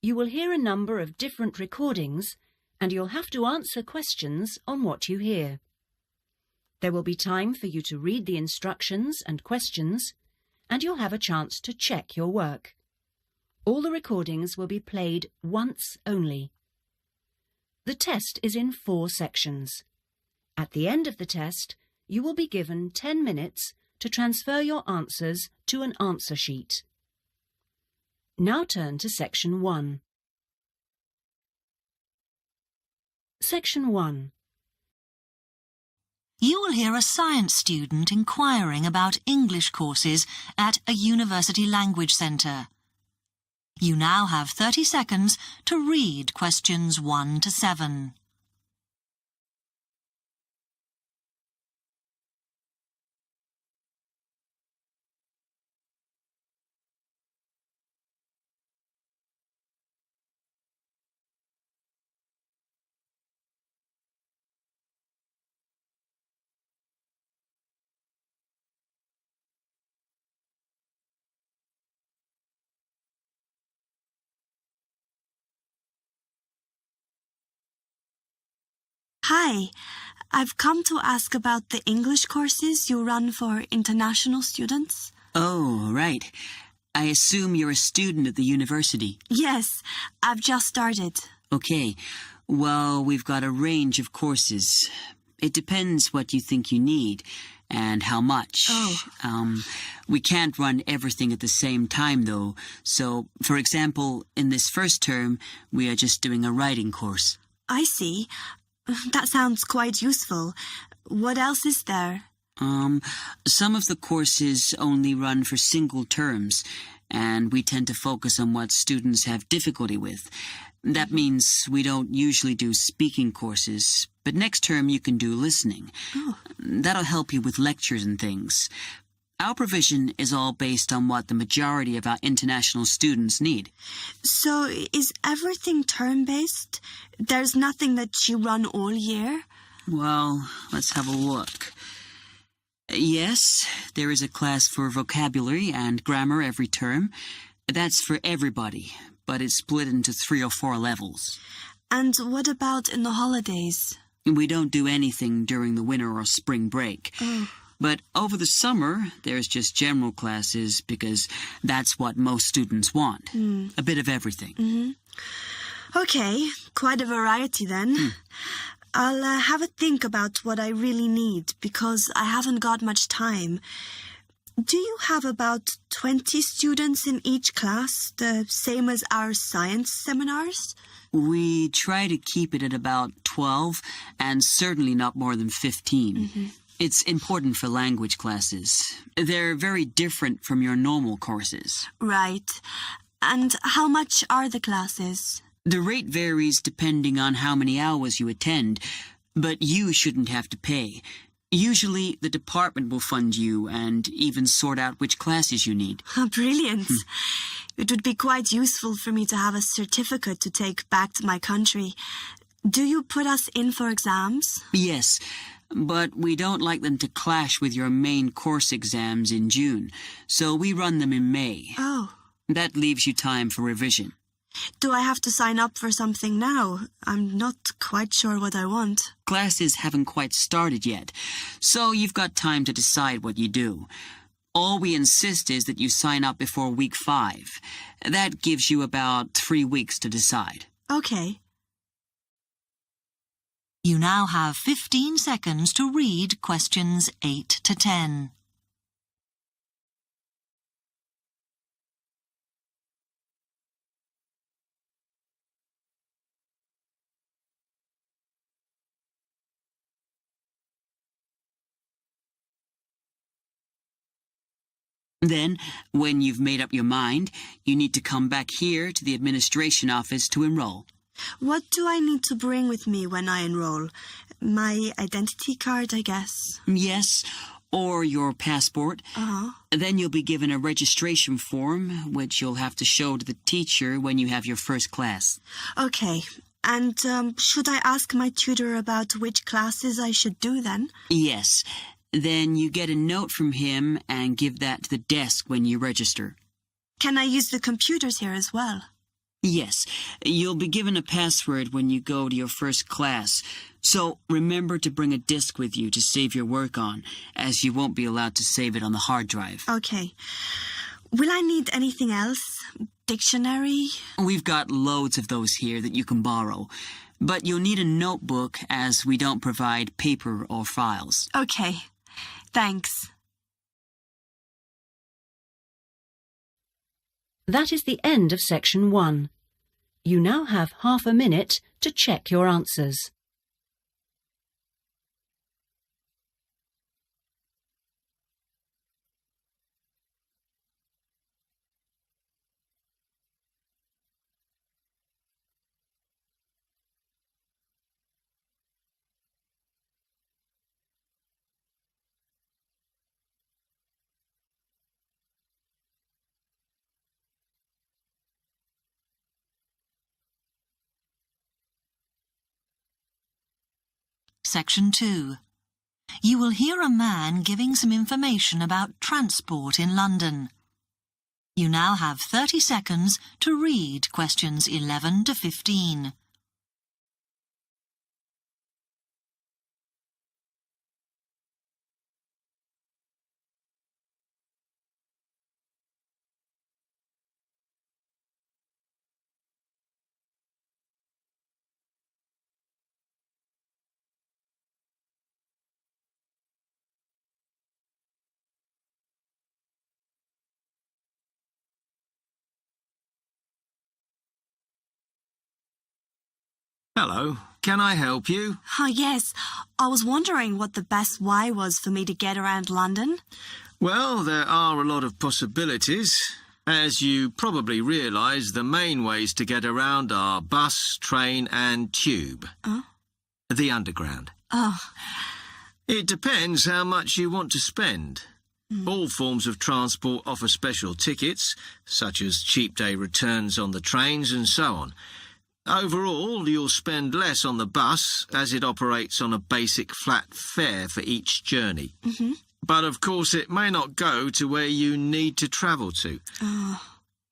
You will hear a number of different recordings and you'll have to answer questions on what you hear. There will be time for you to read the instructions and questions, and you'll have a chance to check your work. All the recordings will be played once only. The test is in 4 sections. At the end of the test, you will be given 10 minutes to transfer your answers to an answer sheet. Now turn to Section 1. Section 1. You will hear a science student inquiring about English courses at a university language centre. You now have 30 seconds to read questions 1 to 7. Hi, I've come to ask about the English courses you run for international students. Oh, right. I assume you're a student at the university. Yes, I've just started. Okay. Well, we've got a range of courses. It depends what you think you need and how much. Oh. We can't run everything at the same time, though. So, for example, in this first term, we are just doing a writing course. I see. That sounds quite useful. What else is there? Some of the courses only run for single terms, and we tend to focus on what students have difficulty with. That means we don't usually do speaking courses, but next term you can do listening. Oh. That'll help you with lectures and things. Our provision is all based on what the majority of our international students need. So, is everything term-based? There's nothing that you run all year? Well, let's have a look. Yes, there is a class for vocabulary and grammar every term. That's for everybody, but it's split into 3 or 4 levels. And what about in the holidays? We don't do anything during the winter or spring break. Oh. But over the summer, there's just general classes because that's what most students want. A bit of everything. Mm-hmm. Okay, quite a variety then. I'll have a think about what I really need because I haven't got much time. Do you have about 20 students in each class, the same as our science seminars? We try to keep it at about 12 and certainly not more than 15. Mm-hmm. It's important for language classes. They're very different from your normal courses. Right. And how much are the classes? The rate varies depending on how many hours you attend, but you shouldn't have to pay. Usually, the department will fund you and even sort out which classes you need. Brilliant. It would be quite useful for me to have a certificate to take back to my country. Do you put us in for exams? Yes, but we don't like them to clash with your main course exams in June, so we run them in May. Oh. That leaves you time for revision. Do I have to sign up for something now? I'm not quite sure what I want. Classes haven't quite started yet, so you've got time to decide what you do. All we insist is that you sign up before week 5. That gives you about 3 weeks to decide. Okay. You now have 15 seconds to read questions 8 to 10. Then, when you've made up your mind, you need to come back here to the administration office to enroll. What do I need to bring with me when I enroll? My identity card, I guess. Yes, or your passport. Uh-huh. Then you'll be given a registration form, which you'll have to show to the teacher when you have your first class. Okay. And should I ask my tutor about which classes I should do then? Yes. Then you get a note from him and give that to the desk when you register. Can I use the computers here as well? Yes, you'll be given a password when you go to your first class. So remember to bring a disk with you to save your work on, as you won't be allowed to save it on the hard drive. Okay. Will I need anything else? Dictionary? We've got loads of those here that you can borrow. But you'll need a notebook, as we don't provide paper or files. Okay. Thanks. That is the end of section 1. You now have half a minute to check your answers. Section 2. You will hear a man giving some information about transport in London. You now have 30 seconds to read questions 11 to 15. Hello, can I help you? Oh, yes. I was wondering what the best way was for me to get around London. Well, there are a lot of possibilities. As you probably realise, the main ways to get around are bus, train and tube. Oh? The underground. Oh. It depends how much you want to spend. All forms of transport offer special tickets, such as cheap day returns on the trains and so on. Overall, you'll spend less on the bus, as it operates on a basic flat fare for each journey. But of course it may not go to where you need to travel to.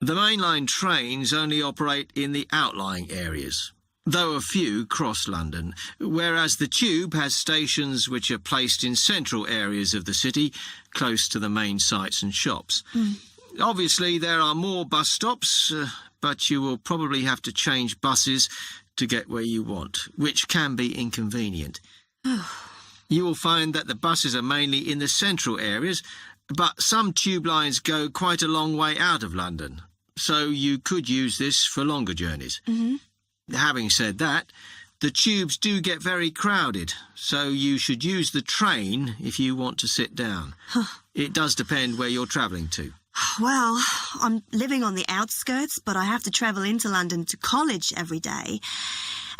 The mainline trains only operate in the outlying areas, though a few cross London, whereas the tube has stations which are placed in central areas of the city, close to the main sites and shops. Obviously there are more bus stops, but you will probably have to change buses to get where you want, which can be inconvenient. You will find that the buses are mainly in the central areas, but some tube lines go quite a long way out of London, so you could use this for longer journeys. Having said that, the tubes do get very crowded, so you should use the train if you want to sit down. It does depend where you're travelling to. Well, I'm living on the outskirts, but I have to travel into London to college every day,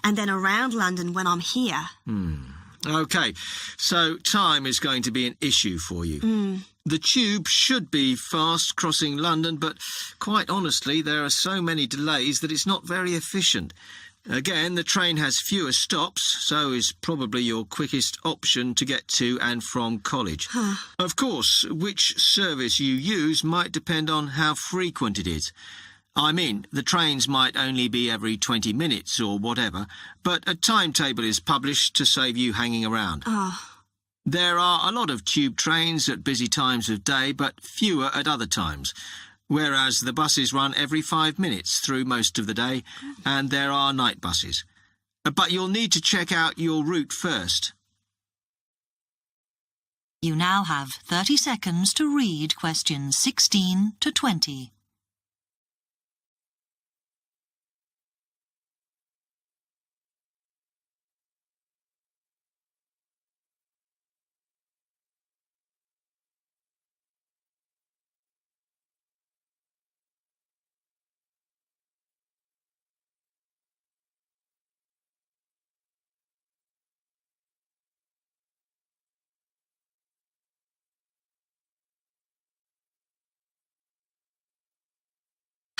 and then around London when I'm here. OK, so time is going to be an issue for you. The tube should be fast crossing London, but quite honestly, there are so many delays that it's not very efficient. Again, the train has fewer stops, so is probably your quickest option to get to and from college. Of course, which service you use might depend on how frequent it is. I mean, the trains might only be every 20 minutes or whatever, but a timetable is published to save you hanging around. There are a lot of tube trains at busy times of day, but fewer at other times, whereas the buses run every 5 minutes through most of the day, and there are night buses. But you'll need to check out your route first. You now have 30 seconds to read questions 16 to 20.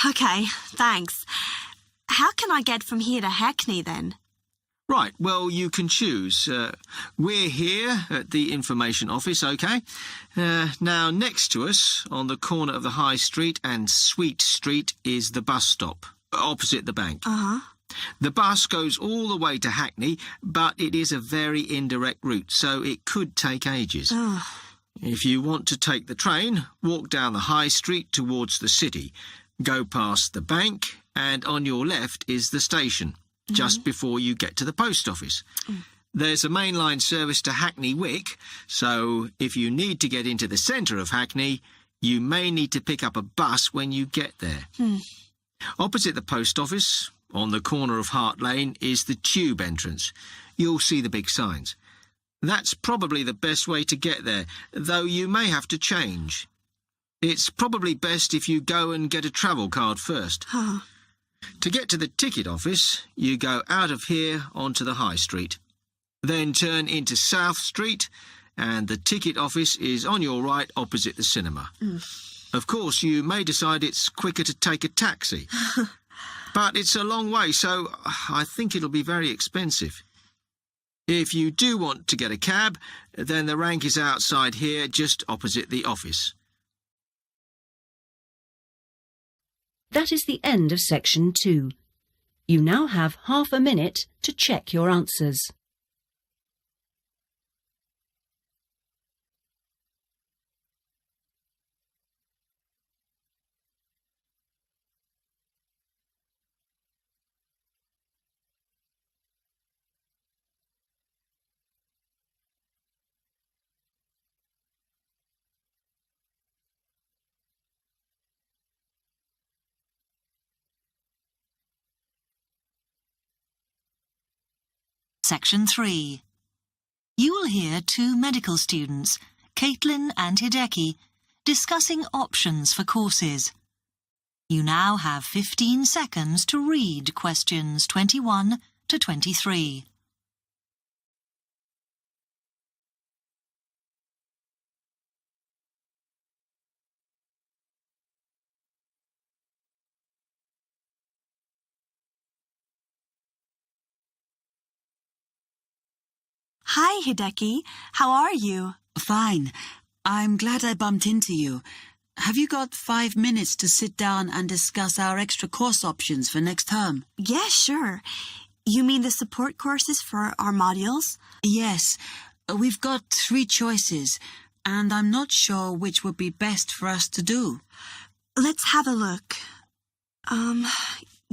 Okay, thanks. How can I get from here to Hackney then? Right, well, you can choose. We're here at the information office, OK? Now, next to us, on the corner of the High Street and Sweet Street, is the bus stop. opposite the bank. Uh-huh. The bus goes all the way to Hackney, but it is a very indirect route, so it could take ages. Oh. If you want to take the train, walk down the high street towards the city. Go past the bank, and on your left is the station, just before you get to the post office. There's a mainline service to Hackney Wick, so if you need to get into the centre of Hackney, you may need to pick up a bus when you get there. Opposite the post office, on the corner of Hart Lane, is the tube entrance. You'll see the big signs. That's probably the best way to get there, though you may have to change. It's probably best if you go and get a travel card first. Oh. To get to the ticket office, you go out of here onto the High Street. Then turn into South Street, and the ticket office is on your right opposite the cinema. Of course, you may decide it's quicker to take a taxi. But it's a long way, so I think it'll be very expensive. If you do want to get a cab, then the rank is outside here, just opposite the office. That is the end of section 2. You now have half a minute to check your answers. Section 3. You will hear two medical students, Caitlin and Hideki, discussing options for courses. You now have 15 seconds to read questions 21 to 23. Hi, Hideki. How are you? Fine. I'm glad I bumped into you. Have you got 5 minutes to sit down and discuss our extra course options for next term? Yeah, sure. You mean the support courses for our modules? Yes. We've got 3 choices, and I'm not sure which would be best for us to do. Let's have a look.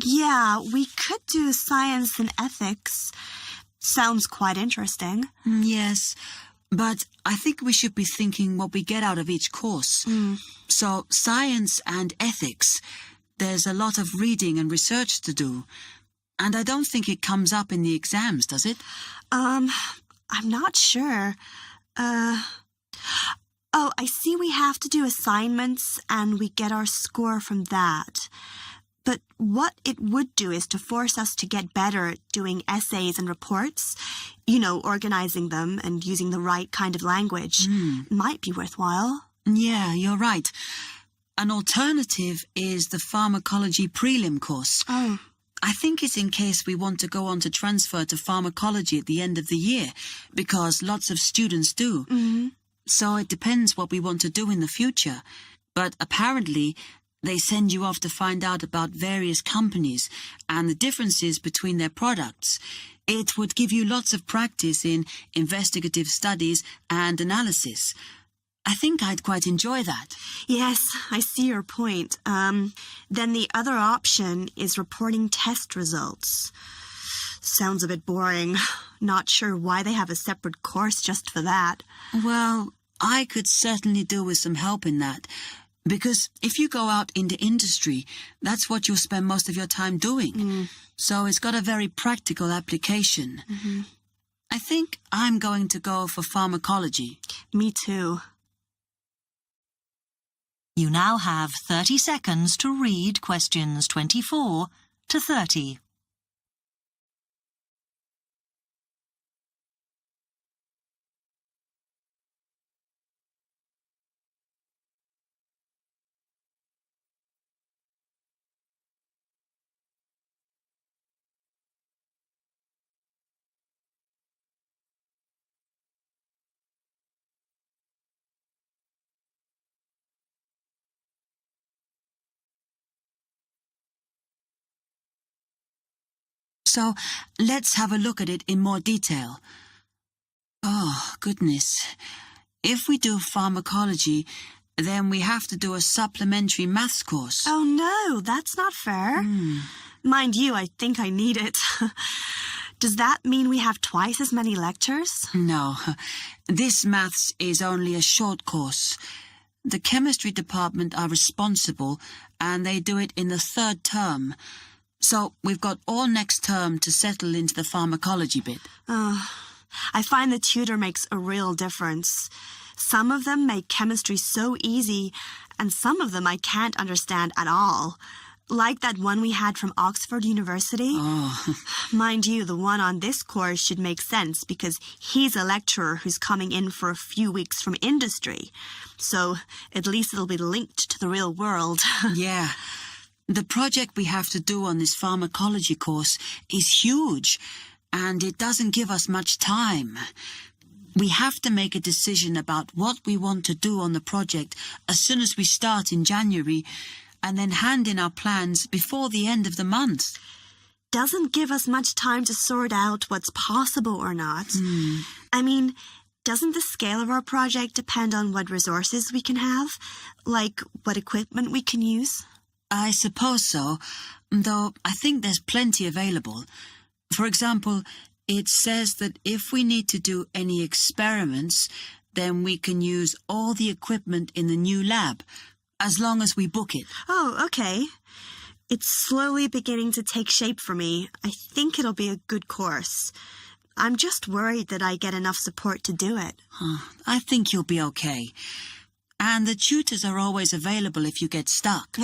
Yeah, we could do science and ethics. Sounds quite interesting. Yes, but I think we should be thinking what we get out of each course. So, science and ethics, there's a lot of reading and research to do. And I don't think it comes up in the exams, does it? I'm not sure. Oh, I see we have to do assignments and we get our score from that. But what it would do is to force us to get better at doing essays and reports. You know, organizing them and using the right kind of language. Might be worthwhile. Yeah, you're right. An alternative is the pharmacology prelim course. Oh. I think it's in case we want to go on to transfer to pharmacology at the end of the year, because lots of students do. So it depends what we want to do in the future. But apparently, they send you off to find out about various companies and the differences between their products. It would give you lots of practice in investigative studies and analysis. I think I'd quite enjoy that. Yes, I see your point. Then the other option is reporting test results. Sounds a bit boring. Not sure why they have a separate course just for that. Well, I could certainly do with some help in that. Because if you go out into industry, that's what you'll spend most of your time doing. So it's got a very practical application. I think I'm going to go for pharmacology. Me too. You now have 30 seconds to read questions 24 to 30. So let's have a look at it in more detail. Oh, goodness. If we do pharmacology, then we have to do a supplementary maths course. Oh no, that's not fair. Mind you, I think I need it. Does that mean we have twice as many lectures? No, this maths is only a short course. The chemistry department are responsible, and they do it in the 3rd term. So we've got all next term to settle into the pharmacology bit. I find the tutor makes a real difference. Some of them make chemistry so easy, and some of them I can't understand at all. Like that one we had from Oxford University. Oh. Mind you, the one on this course should make sense because he's a lecturer who's coming in for a few weeks from industry. So at least it'll be linked to the real world. Yeah. The project we have to do on this pharmacology course is huge, and it doesn't give us much time. We have to make a decision about what we want to do on the project as soon as we start in January, and then hand in our plans before the end of the month. Doesn't give us much time to sort out what's possible or not. I mean, doesn't the scale of our project depend on what resources we can have? Like what equipment we can use? I suppose so, though I think there's plenty available. For example, it says that if we need to do any experiments, then we can use all the equipment in the new lab, as long as we book it. Oh, okay. It's slowly beginning to take shape for me. I think it'll be a good course. I'm just worried that I get enough support to do it. I think you'll be okay. And the tutors are always available if you get stuck.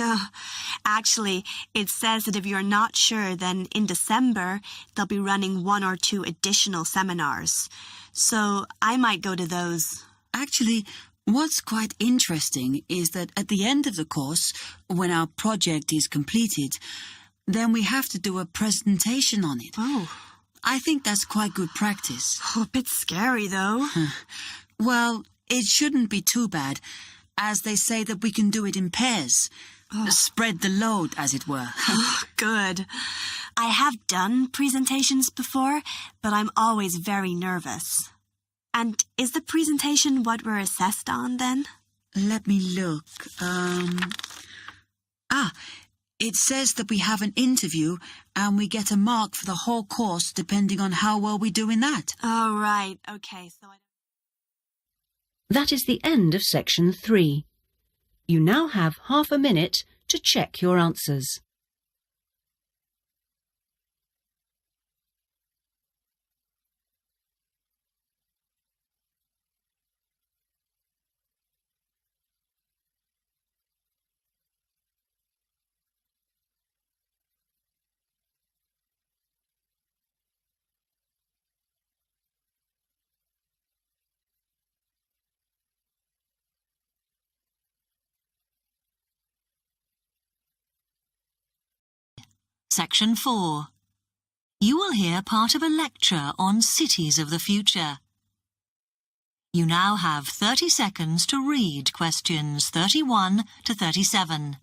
Actually, it says that if you're not sure, then in December, they'll be running 1 or 2 additional seminars. So I might go to those. Actually, what's quite interesting is that at the end of the course, when our project is completed, then we have to do a presentation on it. Oh. I think that's quite good practice. A bit scary, though. Well, it shouldn't be too bad, as they say that we can do it in pairs. Spread the load, as it were. Good. I have done presentations before, but I'm always very nervous. And is the presentation what we're assessed on, then? Let me look. It says that we have an interview and we get a mark for the whole course depending on how well we do in that. Oh, right. Okay, so That is the end of section 3. You now have half a minute to check your answers. Section 4. You will hear part of a lecture on cities of the future. You now have 30 seconds to read questions 31 to 37.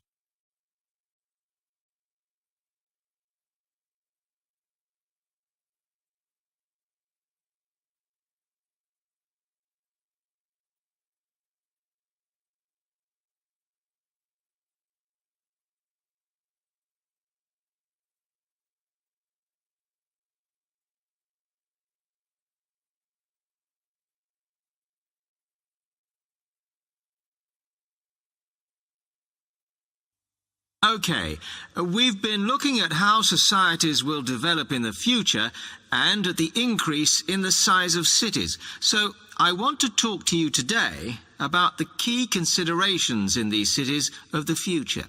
OK, we've been looking at how societies will develop in the future and at the increase in the size of cities. So I want to talk to you today about the key considerations in these cities of the future.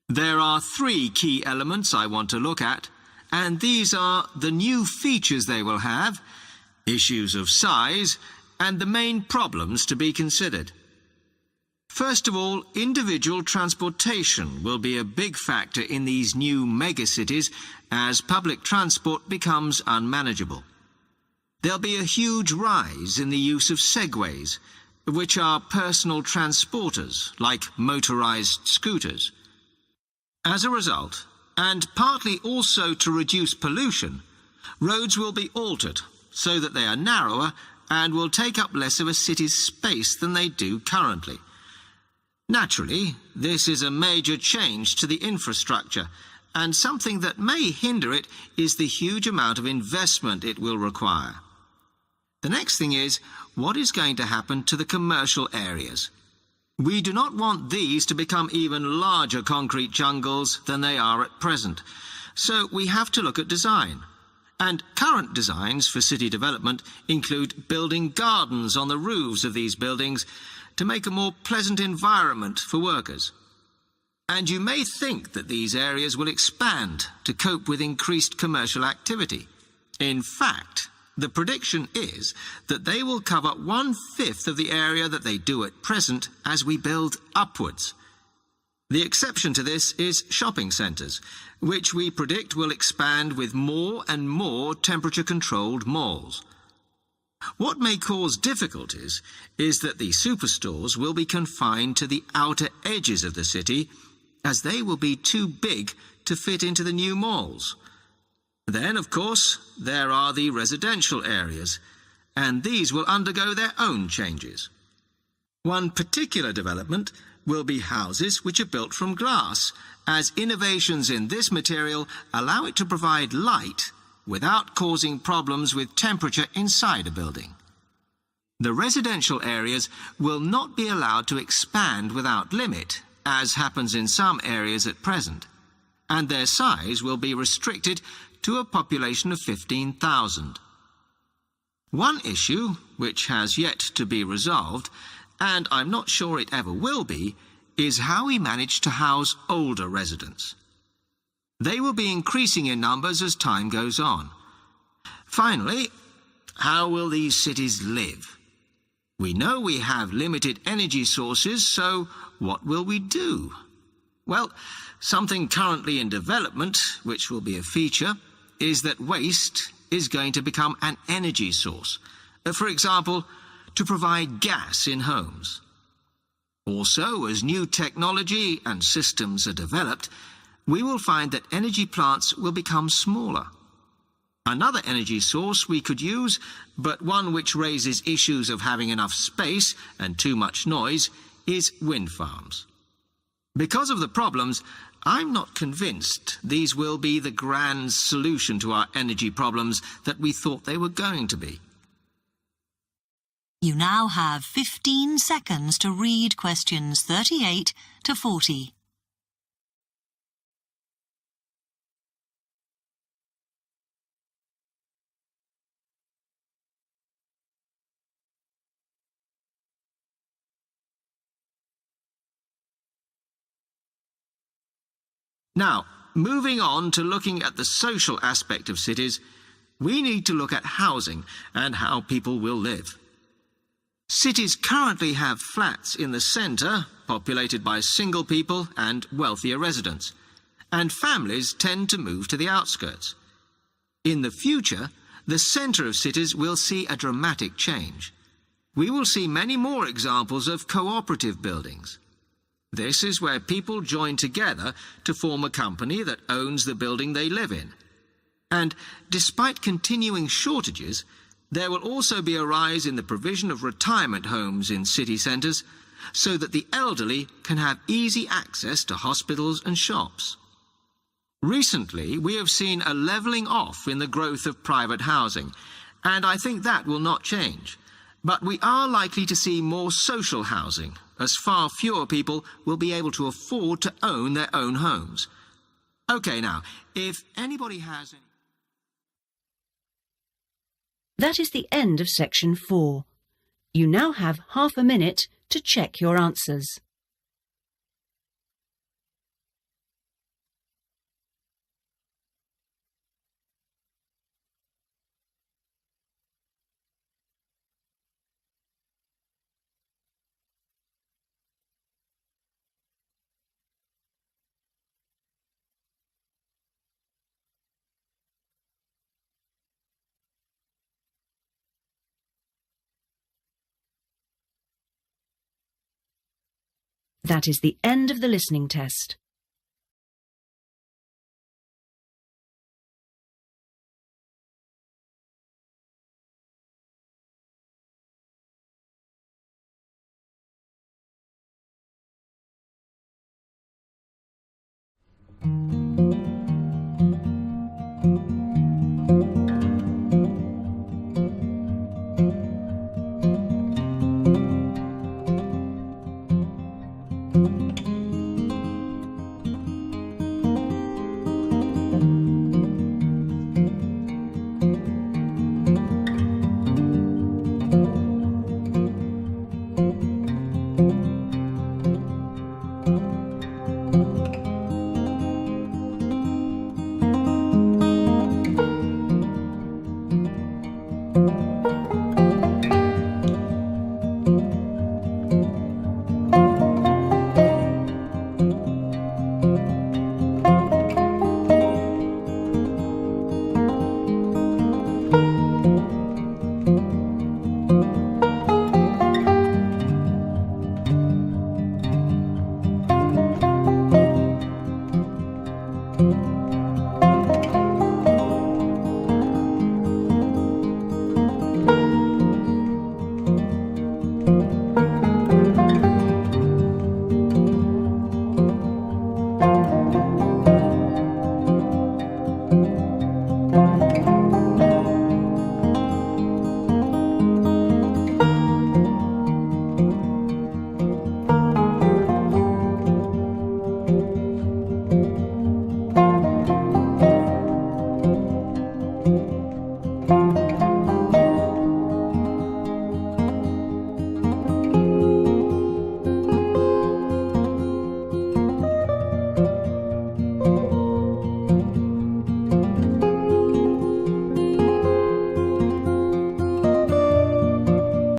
There are 3 key elements I want to look at, and these are the new features they will have, issues of size, and the main problems to be considered. First of all, individual transportation will be a big factor in these new megacities as public transport becomes unmanageable. There'll be a huge rise in the use of segways, which are personal transporters like motorized scooters. As a result, And partly also to reduce pollution, roads will be altered so that they are narrower and will take up less of a city's space than they do currently. Naturally, this is a major change to the infrastructure, and something that may hinder it is the huge amount of investment it will require. The next thing is, what is going to happen to the commercial areas? We do not want these to become even larger concrete jungles than they are at present, so we have to look at design. And current designs for city development include building gardens on the roofs of these buildings to make a more pleasant environment for workers. And you may think that these areas will expand to cope with increased commercial activity. In fact, the prediction is that they will cover 1/5 of the area that they do at present as we build upwards. The exception to this is shopping centres, which we predict will expand with more and more temperature-controlled malls. What may cause difficulties is that the superstores will be confined to the outer edges of the city, as they will be too big to fit into the new malls. Then, of course, there are the residential areas, and these will undergo their own changes. One particular development will be houses which are built from glass, as innovations in this material allow it to provide light without causing problems with temperature inside a building. The residential areas will not be allowed to expand without limit, as happens in some areas at present, and their size will be restricted to a population of 15,000. One issue, which has yet to be resolved, and I'm not sure it ever will be, is how we manage to house older residents. They will be increasing in numbers as time goes on. Finally, how will these cities live? We know we have limited energy sources, so what will we do? Well, something currently in development, which will be a feature, is that waste is going to become an energy source. For example, to provide gas in homes. Also, as new technology and systems are developed, we will find that energy plants will become smaller. Another energy source we could use, but one which raises issues of having enough space and too much noise, is wind farms. Because of the problems, I'm not convinced these will be the grand solution to our energy problems that we thought they were going to be. You now have 15 seconds to read questions 38 to 40. Now, moving on to looking at the social aspect of cities, we need to look at housing and how people will live. Cities currently have flats in the centre, populated by single people and wealthier residents, and families tend to move to the outskirts. In the future, the centre of cities will see a dramatic change. We will see many more examples of cooperative buildings. This is where people join together to form a company that owns the building they live in. And despite continuing shortages, there will also be a rise in the provision of retirement homes in city centres, so that the elderly can have easy access to hospitals and shops. Recently, we have seen a levelling off in the growth of private housing, and I think that will not change. But we are likely to see more social housing, as far fewer people will be able to afford to own their own homes. OK, now, if anybody has any... That is the end of section 4. You now have half a minute to check your answers. That is the end of the listening test.